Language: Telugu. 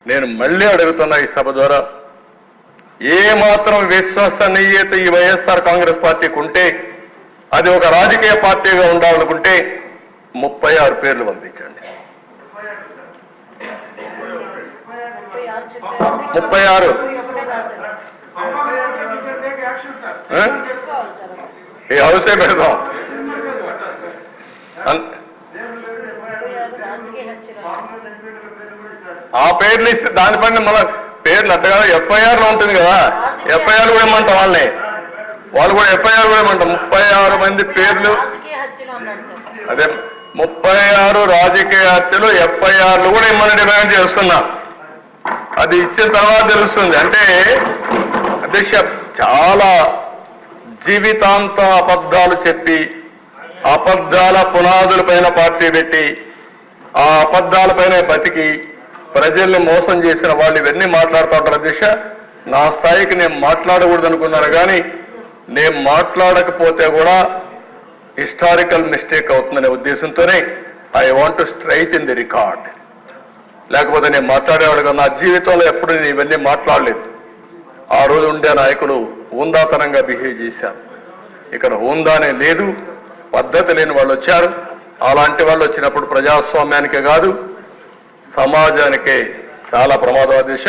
నేను మళ్ళీ అడుగుతున్నా ఈ సభ ద్వారా ఏ మాత్రం విశ్వసనీయత ఈ వైఎస్ఆర్ కాంగ్రెస్ పార్టీకి ఉంటే అది ఒక రాజకీయ పార్టీగా ఉండాలనుకుంటే 36 పేర్లు పంపించండి. 36 ఈ హౌసే పెడదాం. ఆ పేర్లు ఇస్తే దానిపైన మన పేర్లు అట్ట కదా ఎఫ్ఐఆర్ లో ఉంటుంది కదా, ఎఫ్ఐఆర్ కూడా ఏమంటాం వాళ్ళని, వాళ్ళు కూడా ఎఫ్ఐఆర్ కూడా ఏమంటాం. 36 మంది పేర్లు, అదే 36 రాజకీయ హత్యలు ఎఫ్ఐఆర్లు కూడా ఇమ్మని డిమాండ్ చేస్తున్నా. అది ఇచ్చిన తర్వాత తెలుస్తుంది. అంటే అధ్యక్ష చాలా జీవితాంతం అబద్ధాలు చెప్పి అబద్ధాల పునాదులపైన పార్టీ పెట్టి ఆ అబద్ధాలపైన బతికి ప్రజల్ని మోసం చేసిన వాళ్ళు ఇవన్నీ మాట్లాడుతూ ఉంటారు. అధ్యక్ష నా స్థాయికి నేను మాట్లాడకూడదు అనుకున్నాను, కానీ నేను మాట్లాడకపోతే కూడా హిస్టారికల్ మిస్టేక్ అవుతుందనే ఉద్దేశంతోనే I want to straight in the record. లేకపోతే నేను మాట్లాడేవాడు నా జీవితంలో ఎప్పుడు నేను ఇవన్నీ మాట్లాడలేదు. ఆ రోజు ఉండే నాయకులు హుందాతనంగా బిహేవ్ చేశారు. ఇక్కడ హుందానే లేదు, పద్ధతి లేని వాళ్ళు వచ్చారు. అలాంటి వాళ్ళు వచ్చినప్పుడు ప్రజాస్వామ్యానికే కాదు సమాజానికే చాలా ప్రమాదం. దిశ